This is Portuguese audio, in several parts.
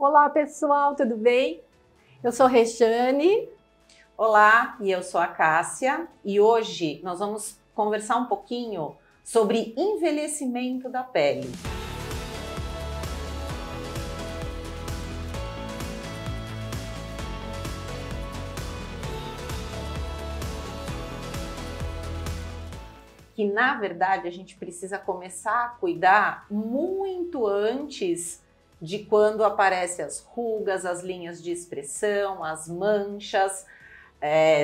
Olá pessoal, tudo bem? Eu sou Rejane. Olá, e eu sou a Cássia e hoje nós vamos conversar um pouquinho sobre envelhecimento da pele. Que na verdade a gente precisa começar a cuidar muito antes de quando aparecem as rugas, as linhas de expressão, as manchas,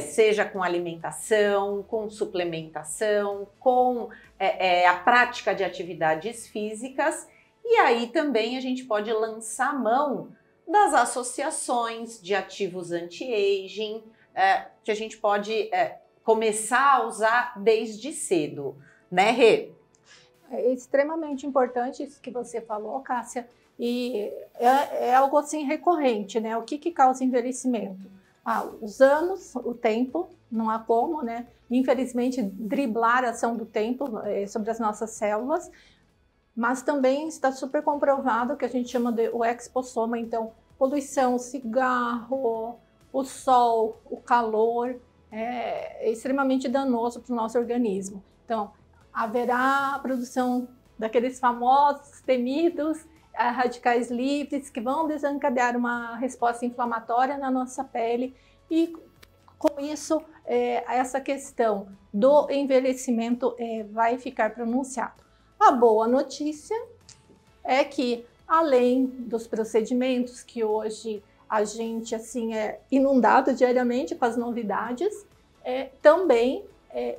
seja com alimentação, com suplementação, com a prática de atividades físicas. E aí também a gente pode lançar mão das associações de ativos anti-aging, que a gente pode começar a usar desde cedo, né, Rê? É extremamente importante isso que você falou, Cássia, e é algo assim recorrente, né? O que causa envelhecimento? Os anos, o tempo, não há como, né? Infelizmente, driblar a ação do tempo sobre as nossas células, mas também está super comprovado que a gente chama de o expossoma, então, poluição, cigarro, o sol, o calor, é extremamente danoso para o nosso organismo. Então, haverá a produção daqueles famosos, temidos, radicais livres que vão desencadear uma resposta inflamatória na nossa pele e com isso essa questão do envelhecimento vai ficar pronunciado. A boa notícia é que além dos procedimentos que hoje a gente assim é inundado diariamente com as novidades, também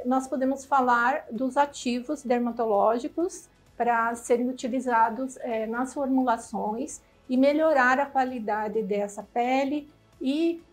nós podemos falar dos ativos dermatológicos para serem utilizados nas formulações e melhorar a qualidade dessa pele e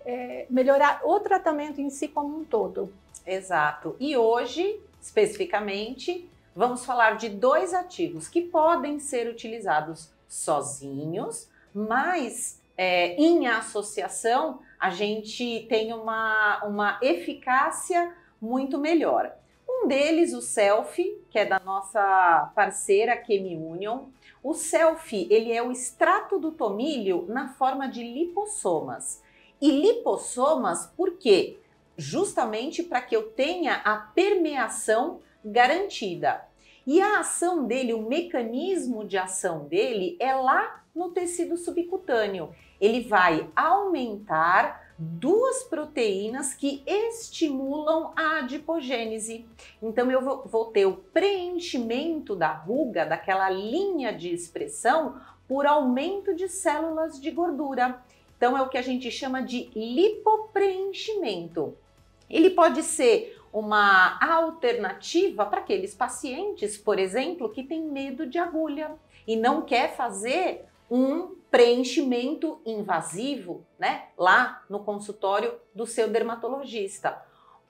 melhorar o tratamento em si como um todo. Exato. E hoje, especificamente, vamos falar de dois ativos que podem ser utilizados sozinhos, mas em associação a gente tem uma eficácia muito melhor. Um deles, o Selfie, que é da nossa parceira Chemiunion. O Selfie, ele é o extrato do tomilho na forma de lipossomas. E lipossomas por quê? Justamente para que eu tenha a permeação garantida. E a ação dele, o mecanismo de ação dele é lá no tecido subcutâneo. Ele vai aumentar duas proteínas que estimulam a adipogênese. Então eu vou ter o preenchimento da ruga, daquela linha de expressão, por aumento de células de gordura. Então é o que a gente chama de lipopreenchimento. Ele pode ser uma alternativa para aqueles pacientes, por exemplo, que têm medo de agulha e não quer fazer um preenchimento invasivo, né, lá no consultório do seu dermatologista.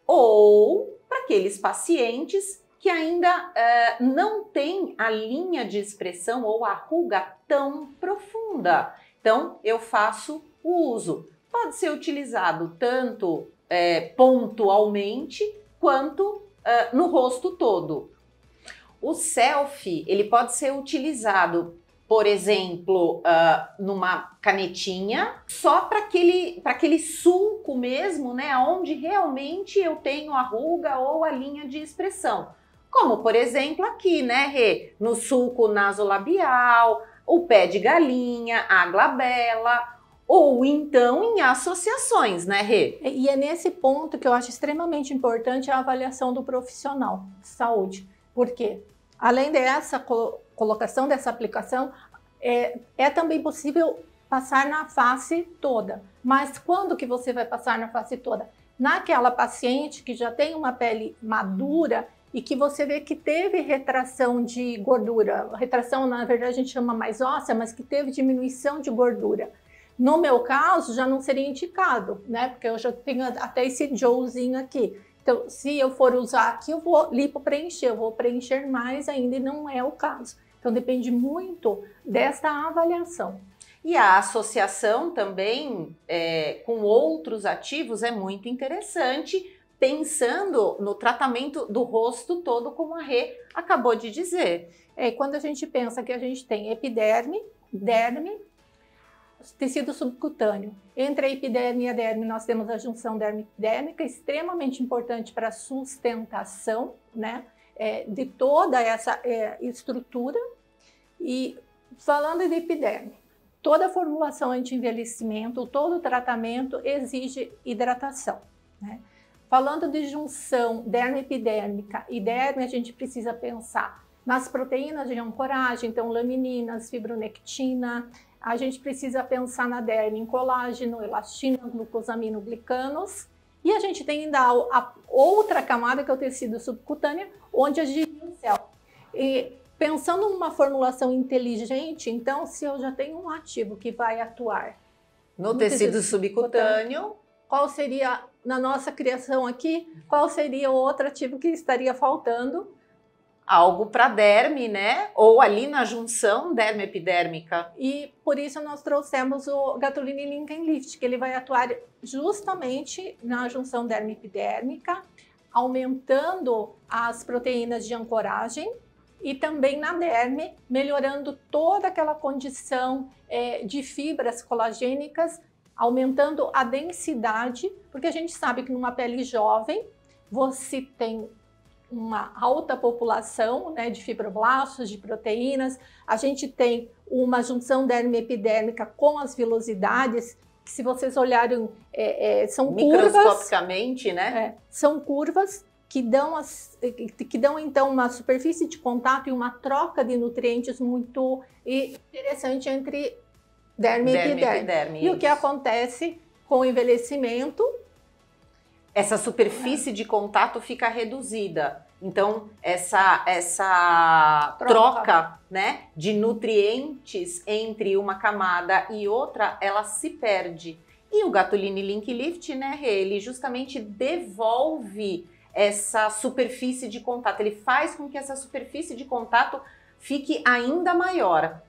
Ou para aqueles pacientes que ainda não têm a linha de expressão ou a ruga tão profunda. Então, eu faço o uso. Pode ser utilizado tanto pontualmente quanto no rosto todo. O Selfie, ele pode ser utilizado, por exemplo, numa canetinha, só para aquele sulco mesmo, né, onde realmente eu tenho a ruga ou a linha de expressão. Como, por exemplo, aqui, né, Rê? No sulco nasolabial, o pé de galinha, a glabela, ou então em associações, né, Rê? E é nesse ponto que eu acho extremamente importante a avaliação do profissional de saúde. Por quê? Além dessa colocação dessa aplicação, é também possível passar na face toda. Mas quando que você vai passar na face toda? Naquela paciente que já tem uma pele madura e que você vê que teve retração de gordura. Retração, na verdade, a gente chama mais óssea, mas que teve diminuição de gordura. No meu caso, já não seria indicado, né? Porque eu já tenho até esse Joezinho aqui. Então, se eu for usar aqui, eu vou lipopreencher, eu vou preencher mais ainda e não é o caso. Então, depende muito desta avaliação. E a associação também com outros ativos é muito interessante, pensando no tratamento do rosto todo, como a Rê acabou de dizer. Quando a gente pensa que a gente tem epiderme, derme, tecido subcutâneo. Entre a epiderme e a derme, nós temos a junção derme-epidérmica, extremamente importante para a sustentação, né, de toda essa estrutura. E falando de epiderme, toda formulação anti-envelhecimento, todo tratamento exige hidratação, né? Falando de junção derme-epidérmica e derme, a gente precisa pensar nas proteínas de ancoragem, então lamininas, fibronectina. A gente precisa pensar na derme em colágeno, elastina, glucosaminoglicanos. E a gente tem ainda a outra camada, que é o tecido subcutâneo, onde agir o céu. E pensando numa formulação inteligente, então, se eu já tenho um ativo que vai atuar no tecido subcutâneo, qual seria, na nossa criação aqui, qual seria o outro ativo que estaria faltando? Algo para derme, né? Ou ali na junção derme-epidérmica. E por isso nós trouxemos o Gattolini Link and Lift, que ele vai atuar justamente na junção derme-epidérmica, aumentando as proteínas de ancoragem e também na derme, melhorando toda aquela condição de fibras colagênicas, aumentando a densidade, porque a gente sabe que numa pele jovem você tem uma alta população, né, de fibroblastos, de proteínas. A gente tem uma junção derme-epidérmica com as vilosidades, que se vocês olharem, são curvas. Microscopicamente, né? São curvas que dão então uma superfície de contato e uma troca de nutrientes muito interessante entre derme e epiderme. E o que acontece com o envelhecimento? Essa superfície de contato fica reduzida. Então, essa troca, né, de nutrientes entre uma camada e outra, ela se perde. E o Gattolini Link Lift, né, ele justamente devolve essa superfície de contato. Ele faz com que essa superfície de contato fique ainda maior.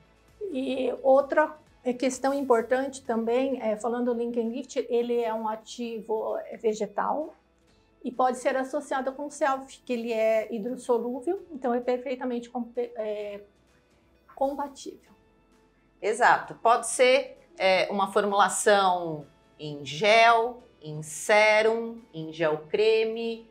E outra questão importante também, falando do Link and Lift, ele é um ativo vegetal e pode ser associado com o selfie, que ele é hidrossolúvel, então é perfeitamente compatível. Exato, pode ser uma formulação em gel, em sérum, em gel creme,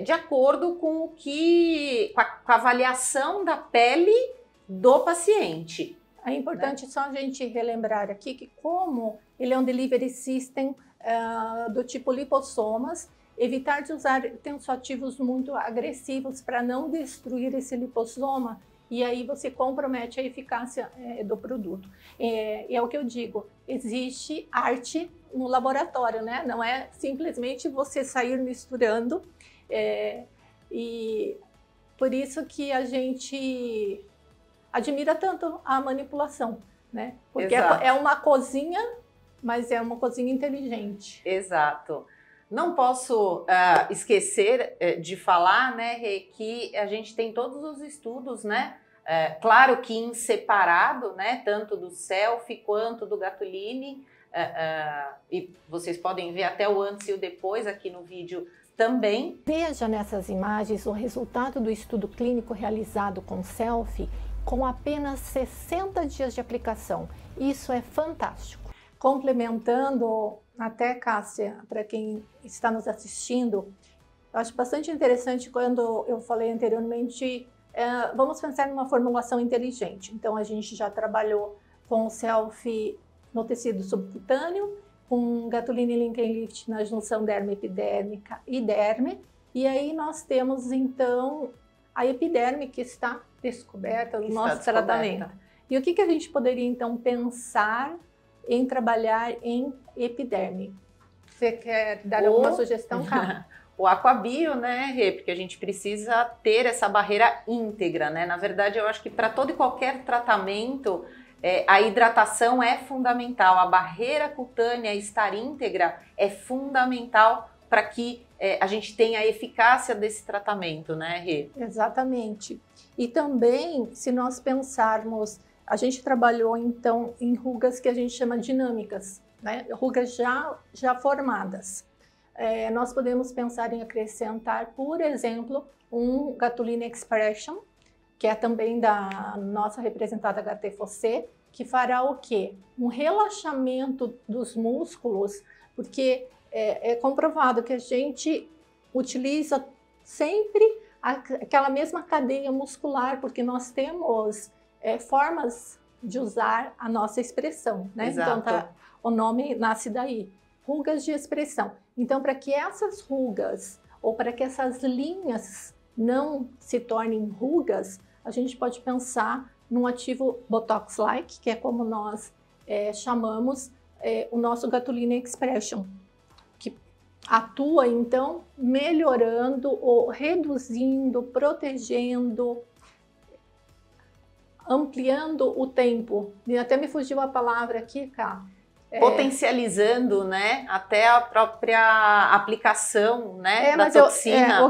de acordo com com a avaliação da pele do paciente. É importante só a gente relembrar aqui que, como ele é um delivery system do tipo lipossomas, evitar de usar tensoativos muito agressivos para não destruir esse lipossoma, e aí você compromete a eficácia do produto. E é o que eu digo, existe arte no laboratório, né? Não é simplesmente você sair misturando, e por isso que a gente admira tanto a manipulação, né? Porque é uma cozinha, mas é uma cozinha inteligente. Exato. Não posso esquecer de falar, né, Rê, que a gente tem todos os estudos, né? Claro que em separado, né? Tanto do selfie quanto do Gattolini, e vocês podem ver até o antes e o depois aqui no vídeo também. Veja nessas imagens o resultado do estudo clínico realizado com selfie com apenas 60 dias de aplicação. Isso é fantástico. Complementando, até Cássia, para quem está nos assistindo, eu acho bastante interessante quando eu falei anteriormente, vamos pensar numa formulação inteligente. Então, a gente já trabalhou com o selfie no tecido subcutâneo, com Gattolini Link and Lift na junção derme-epidérmica e derme, e aí nós temos, então, a epiderme que está descoberta no nosso tratamento. E o que a gente poderia, então, pensar em trabalhar em epiderme? Você quer dar alguma sugestão, Cá? O Aquabio, né, Rê? Porque a gente precisa ter essa barreira íntegra, né? Na verdade, eu acho que para todo e qualquer tratamento, a hidratação é fundamental. A barreira cutânea estar íntegra é fundamental para que a gente tenha a eficácia desse tratamento, né, Rê? Exatamente. E também, se nós pensarmos, a gente trabalhou então em rugas que a gente chama dinâmicas, né? Rugas já formadas. Nós podemos pensar em acrescentar, por exemplo, um Gattolini Expression, que é também da nossa representada HT Fossé, que fará o quê? Um relaxamento dos músculos, porque é comprovado que a gente utiliza sempre aquela mesma cadeia muscular, porque nós temos formas de usar a nossa expressão, né? Exato. Então, o nome nasce daí, rugas de expressão. Então, para que essas rugas, ou para que essas linhas não se tornem rugas, a gente pode pensar num ativo Botox-like, que é como nós chamamos o nosso Gatulini Expression, que atua, então, melhorando ou reduzindo, protegendo, ampliando o tempo. E até me fugiu a palavra aqui, Cá. Potencializando, né, até a própria aplicação, né, da toxina.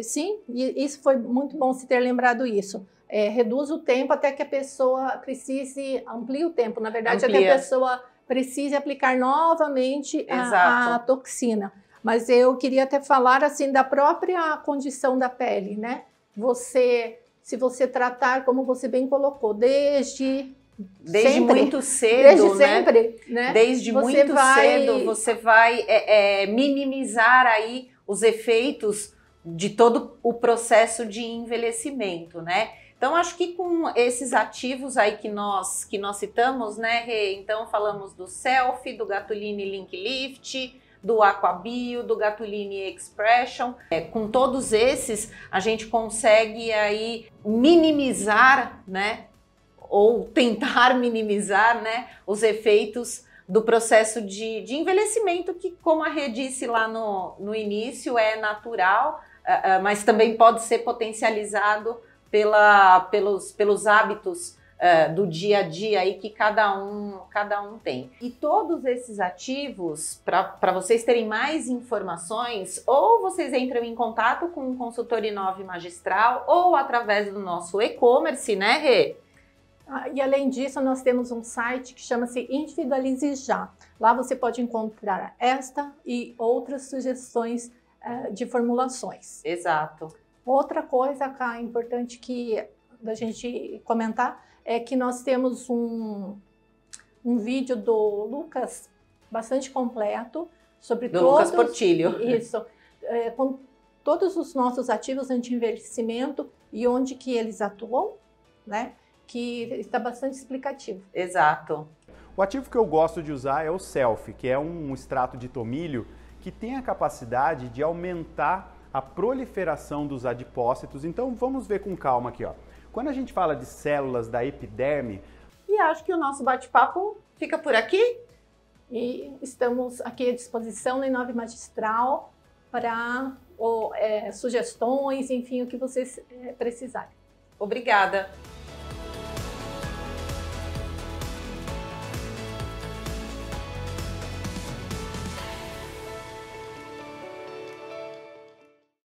Sim, e isso foi muito bom se ter lembrado isso. Reduz o tempo até que a pessoa precise, amplia o tempo, na verdade, até que a pessoa precise aplicar novamente a toxina. Mas eu queria até falar assim da própria condição da pele, né? Se você tratar, como você bem colocou, desde sempre, muito cedo, né? Desde muito cedo, você vai minimizar aí os efeitos de todo o processo de envelhecimento, né? Então, acho que com esses ativos aí que nós citamos, né, Rê? Então, falamos do Selfie, do Gatulini Link Lift, do Aquabio, do Gatulini Expression. Com todos esses, a gente consegue aí minimizar, né, ou tentar minimizar, né, os efeitos do processo de envelhecimento, que, como a Rê disse lá no início, é natural, mas também pode ser potencializado pelos hábitos do dia a dia aí que cada um tem. E todos esses ativos, para vocês terem mais informações, ou vocês entram em contato com o consultor Inove Magistral, ou através do nosso e-commerce, né, Rê? E além disso, nós temos um site que chama-se Individualize Já. Lá você pode encontrar esta e outras sugestões de formulações. Exato. Outra coisa, Cá, importante da gente comentar é que nós temos um vídeo do Lucas bastante completo sobre Lucas Portillo. Isso, com todos os nossos ativos anti-envelhecimento e onde que eles atuam, né? Que está bastante explicativo. Exato. O ativo que eu gosto de usar é o Selfie, que é um extrato de tomilho que tem a capacidade de aumentar a proliferação dos adipócitos. Então vamos ver com calma aqui, ó. Quando a gente fala de células da epiderme... E acho que o nosso bate-papo fica por aqui. E estamos aqui à disposição no Inove Magistral para sugestões, enfim, o que vocês precisarem. Obrigada.